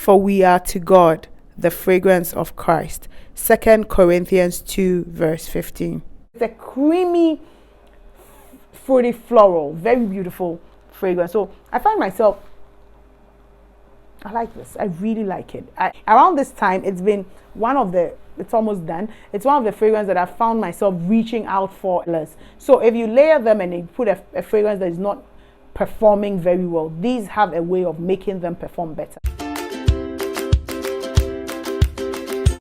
For we are to God the fragrance of Christ. 2 Corinthians 2 verse 15. It's a creamy, fruity floral, very beautiful fragrance. So I find myself, I like this. I really like it. Around this time, it's been one of the, it's almost done. It's one of the fragrances that I found myself reaching out for less. So if you layer them and you put a fragrance that is not performing very well, these have a way of making them perform better.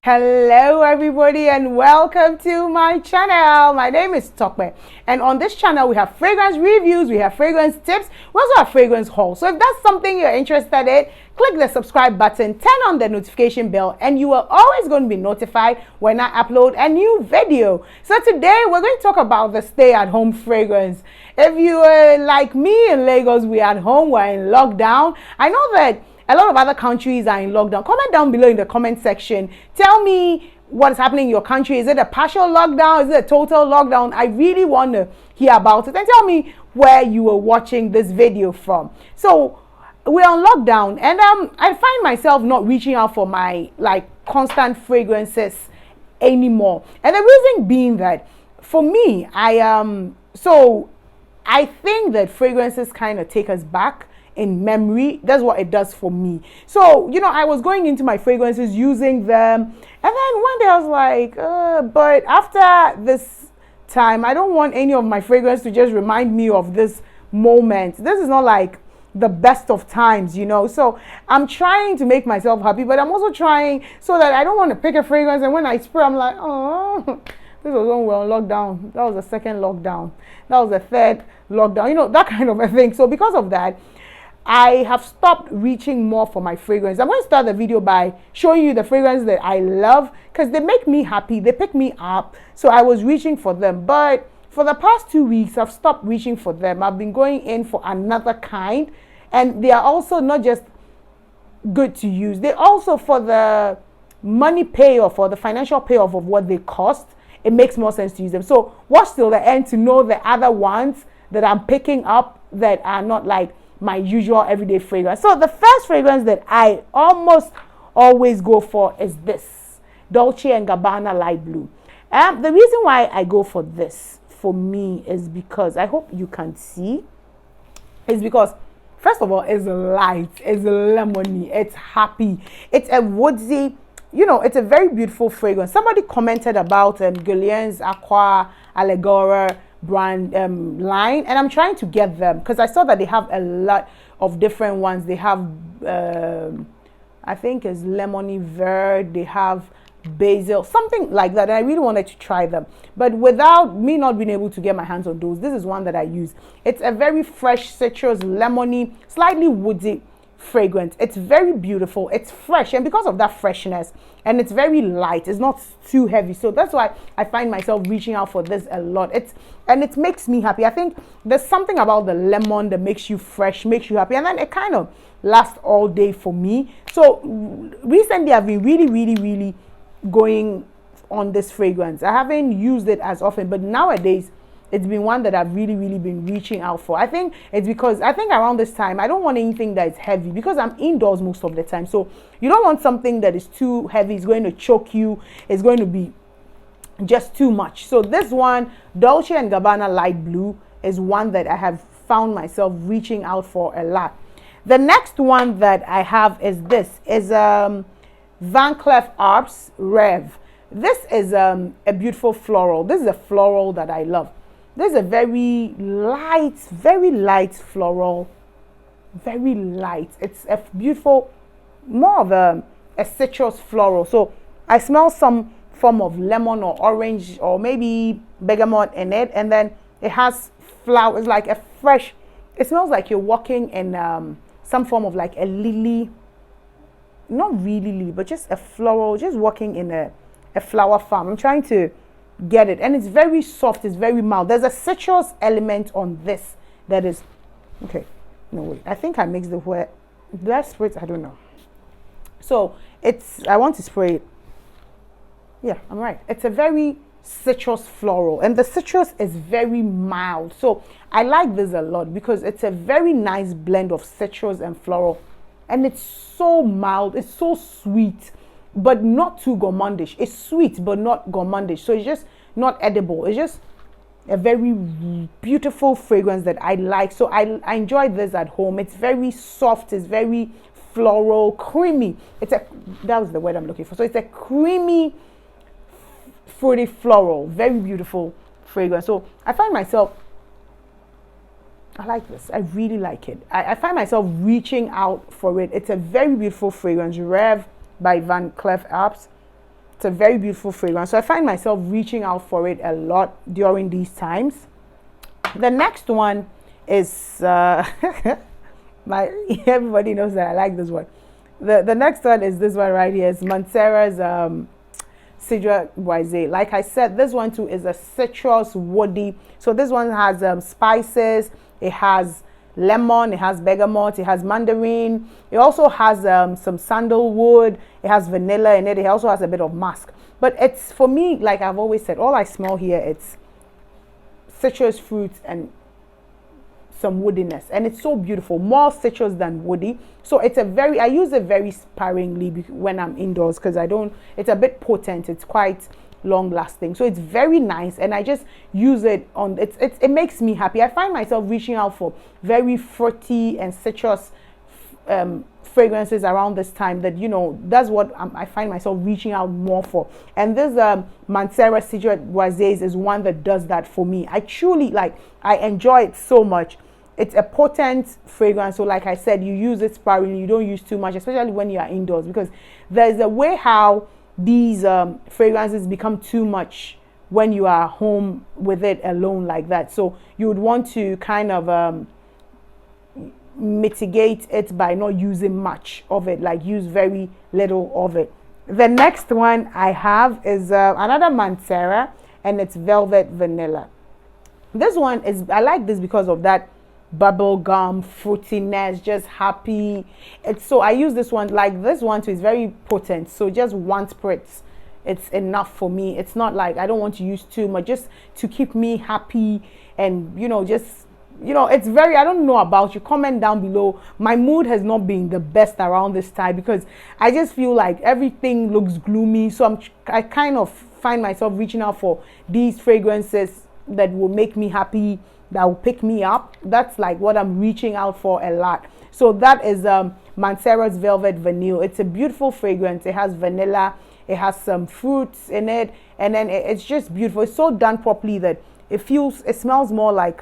Hello everybody and welcome to my channel. My name is Tokwe, and on this channel we have fragrance reviews, we have fragrance tips, we also have fragrance hauls. So if that's something you're interested in, click the subscribe button, turn on the notification bell, and you are always going to be notified when I upload a new video. So today we're going to talk about the stay-at-home fragrance. If you are like me in Lagos, we're at home, we're in lockdown. I know that a lot of other countries are in lockdown. Comment down below in the comment section. Tell me what's happening in your country. Is it a partial lockdown? Is it a total lockdown? I really want to hear about it. And tell me where you were watching this video from. So we're on lockdown, and I find myself not reaching out for my constant fragrances anymore. And the reason being that for me, I think that fragrances kind of take us back in memory. That's what it does for me. So I was going into my fragrances, using them, and then one day I was like, but after this time I don't want any of my fragrance to just remind me of this moment. This is not like the best of times, so I'm trying to make myself happy, but I'm also trying so that I don't want to pick a fragrance and when I spray I'm like, oh, this was when we were on lockdown. That was the second lockdown. That was the third lockdown, that kind of a thing. So because of that, I have stopped reaching more for my fragrance. I'm going to start the video by showing you the fragrance that I love because they make me happy. They pick me up. So I was reaching for them. But for the past 2 weeks, I've stopped reaching for them. I've been going in for another kind. And they are also not just good to use. They also, for the money payoff or the financial payoff of what they cost, it makes more sense to use them. So watch till the end to know the other ones that I'm picking up that are not like my usual everyday fragrance. So the first fragrance that I almost always go for is this Dolce & Gabbana Light Blue. The reason why I go for this for me is because, I hope you can see, is because first of all, it's light, it's lemony, it's happy, it's a woodsy, it's a very beautiful fragrance. Somebody commented about Guerlain's Aqua Allegora brand line, and I'm trying to get them because I saw that they have a lot of different ones. They have I think it's lemony verde, they have basil, something like that, and I really wanted to try them, but without me not being able to get my hands on those, this is one that I use. It's a very fresh, citrus, lemony, slightly woody fragrance. It's very beautiful, it's fresh, and because of that freshness, and it's very light, it's not too heavy, so that's why I find myself reaching out for this a lot. It makes me happy. I think there's something about the lemon that makes you fresh, makes you happy, and then it kind of lasts all day for me. So recently I've been really going on this fragrance. I haven't used it as often, but nowadays it's been one that I've really been reaching out for. I think it's because I think around this time I don't want anything that is heavy because I'm indoors most of the time. So you don't want something that is too heavy. It's going to choke you. It's going to be just too much. So this one, Dolce & Gabbana Light Blue, is one that I have found myself reaching out for a lot. The next one that I have is this, is Van Cleef Arpels Reve. This is a beautiful floral. This is a floral that I love. This is a very light floral, very light. It's a beautiful, more of a citrus floral. So I smell some form of lemon or orange or maybe bergamot in it, and then it has flowers, like a fresh, it smells like you're walking in some form of like a lily, not really lily, but just a floral, just walking in a flower farm. I'm trying to get it, and it's very soft, it's very mild. There's a citrus element on this that is okay. No, wait, I think I mixed the wet. Did I spray it? I don't know. So I want to spray it. Yeah, I'm right. It's a very citrus floral, and the citrus is very mild. So I like this a lot because it's a very nice blend of citrus and floral, and it's so mild, it's so sweet, but not too gourmandish. It's sweet but not gourmandish, so it's just not edible. It's just a very beautiful fragrance that I like. So I enjoy this at home. It's very soft, it's very floral, creamy. That was the word I'm looking for. So it's a creamy, fruity, floral, very beautiful fragrance. So I find myself, I like this. I really like it. I find myself reaching out for it. It's a very beautiful fragrance. Reve by Clef Apps. It's a very beautiful fragrance. So I find myself reaching out for it a lot during these times. The next one is everybody knows that I like this one. The next one is this one right here. It's Mancera's Cedrat Boise. Like I said, this one too is a citrus woody. So this one has spices. It has lemon, it has bergamot, it has mandarin. It also has some sandalwood. It has vanilla in it. It also has a bit of musk. But it's, for me, like I've always said, all I smell here, it's citrus fruits and some woodiness, and it's so beautiful, more citrus than woody. So it's I use it very sparingly when I'm indoors, because it's a bit potent, it's quite long lasting, so it's very nice, and I just use it on it makes me happy. I find myself reaching out for very fruity and citrus fragrances around this time, that that's what I find myself reaching out more for. And this Mancera Cedrat Boise is one that does that for me. I truly I enjoy it so much. It's a potent fragrance, so like I said, you use it sparingly, you don't use too much, especially when you are indoors, because there's a way how these fragrances become too much when you are home with it alone like that. So you would want to kind of mitigate it by not using much of it, like use very little of it. The next one I have is another Mancera, and it's Velvet Vanilla. This one is, I like this because of that bubble gum fruitiness, just happy. So I use this one, like this one too is very potent, so just one spritz, it's enough for me. It's not like I don't want to use too much, just to keep me happy. And it's very, I don't know about you, comment down below. My mood has not been the best around this time, because I just feel like everything looks gloomy, so I kind of find myself reaching out for these fragrances that will make me happy, that will pick me up. That's like what I'm reaching out for a lot. So that is Mancera's Velvet Vanille. It's a beautiful fragrance. It has vanilla, it has some fruits in it, and then it's just beautiful. It's so done properly that it smells more like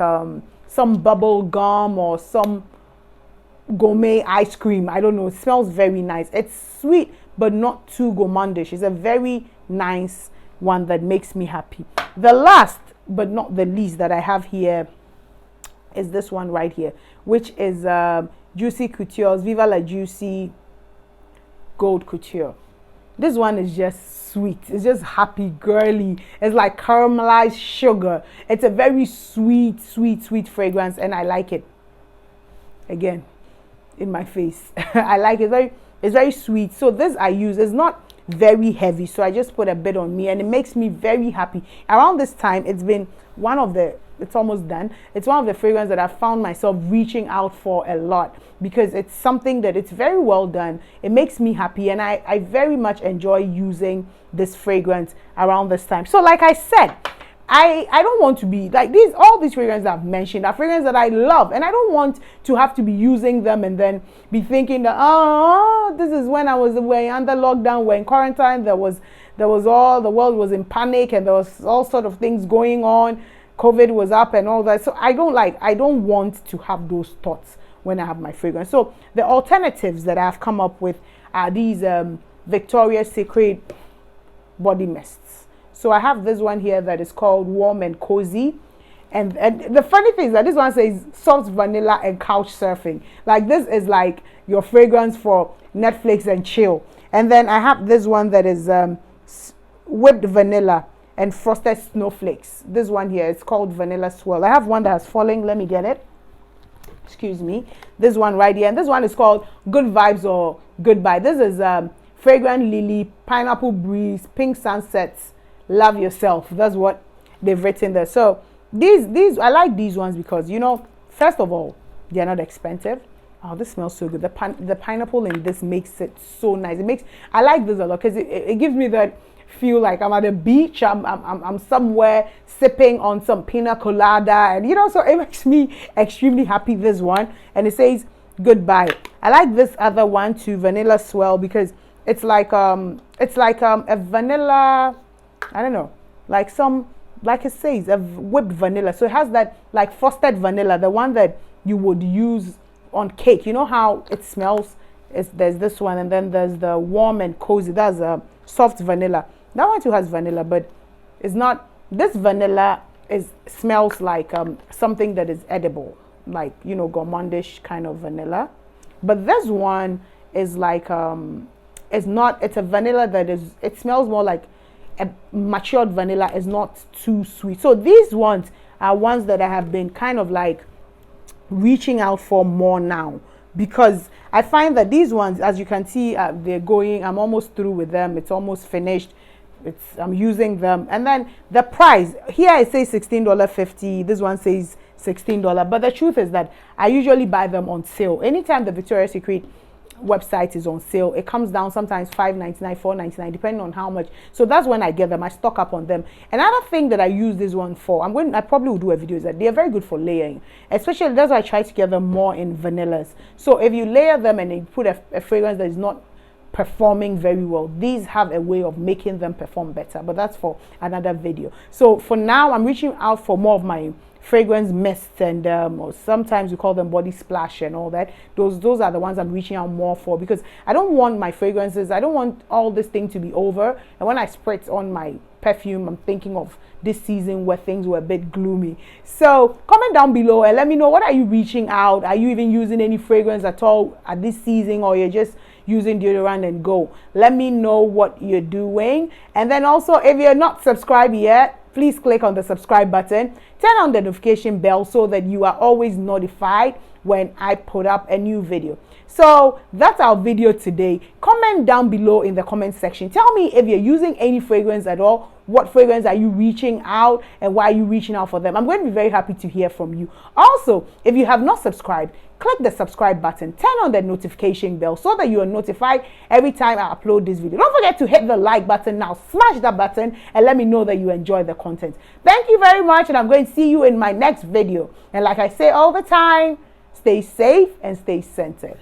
some bubble gum or some gourmet ice cream. I don't know, it smells very nice. It's sweet but not too gourmandish. It's a very nice one that makes me happy. The last but not the least that I have here is this one right here, which is Juicy Couture's Viva La Juicy Gold Couture. This one is just sweet. It's just happy, girly. It's like caramelized sugar. It's a very sweet fragrance, and I like it. Again, in my face. I like it. It's very sweet. So this I use. It's not very heavy, so I just put a bit on me, and it makes me very happy. Around this time, it's almost done. It's one of the fragrances that I found myself reaching out for a lot, because it's something that it's very well done. It makes me happy, and I very much enjoy using this fragrance around this time. So like I said, I don't want to be like all these fragrances I've mentioned are fragrances that I love, and I don't want to have to be using them and then be thinking that, this is when I was away under lockdown, we're in quarantine, there was all, the world was in panic, and there was all sort of things going on, COVID was up and all that. So I don't want to have those thoughts when I have my fragrance. So the alternatives that I've come up with are these Victoria's Secret body mists. So I have this one here that is called Warm and Cozy. And the funny thing is that this one says soft vanilla and couch surfing. Like, this is like your fragrance for Netflix and chill. And then I have this one that is whipped vanilla and frosted snowflakes. This one here is called Vanilla Swirl. I have one that has fallen. Let me get it. Excuse me. This one right here. And this one is called Good Vibes or Goodbye. This is Fragrant Lily, Pineapple Breeze, Pink Sunsets, Love Yourself. That's what they've written there. So these I like these ones because, first of all, they're not expensive. Oh, this smells so good. The pineapple in this makes it so nice. I like this a lot because it gives me that feel like I'm at a beach. I'm somewhere sipping on some pina colada, and so it makes me extremely happy. This one, and it says goodbye. I like this other one too, Vanilla Swirl, because it's like a vanilla, I don't know, like it says a whipped vanilla. So it has that like frosted vanilla, the one that you would use on cake. You know how it smells? There's this one, and then there's the warm and cozy. That's a soft vanilla. That one too has vanilla, but it's not. This vanilla smells like something that is edible, like gourmandish kind of vanilla. But this one is like it's not. It's a vanilla that is. It smells more like a matured vanilla. Is not too sweet. So these ones are ones that I have been kind of like reaching out for more now, because I find that these ones, as you can see, they're going. I'm almost through with them. It's almost finished. I'm using them, and then the price here it says $16.50. This one says $16, but the truth is that I usually buy them on sale. Anytime the Victoria's Secret website is on sale, it comes down sometimes $5.99, $4.99, depending on how much. So that's when I get them. I stock up on them. Another thing that I use this one for, I probably will do a video, is that they are very good for layering. Especially, that's why I try to get them more in vanillas. So if you layer them and you put a fragrance that is not performing very well, these have a way of making them perform better, but that's for another video. So for now, I'm reaching out for more of my fragrance mists, and or sometimes we call them body splash and all that. Those are the ones I'm reaching out more for, because I don't want my fragrances, I don't want all this thing to be over, and when I spritz on my perfume, I'm thinking of this season where things were a bit gloomy. So comment down below and let me know, what are you reaching out? Are you even using any fragrance at all at this season, or you're just using deodorant and go? Let me know what you're doing. And then also, if you're not subscribed yet, please click on the subscribe button, turn on the notification bell so that you are always notified when I put up a new video. So that's our video today. Comment down below in the comment section. Tell me if you're using any fragrance at all. What fragrance are you reaching out, and why are you reaching out for them? I'm going to be very happy to hear from you. Also, if you have not subscribed, click the subscribe button, turn on the notification bell so that you are notified every time I upload this video. Don't forget to hit the like button now. Smash that button and let me know that you enjoy the content. Thank you very much, and I'm going to see you in my next video. And like I say all the time, stay safe and stay scented.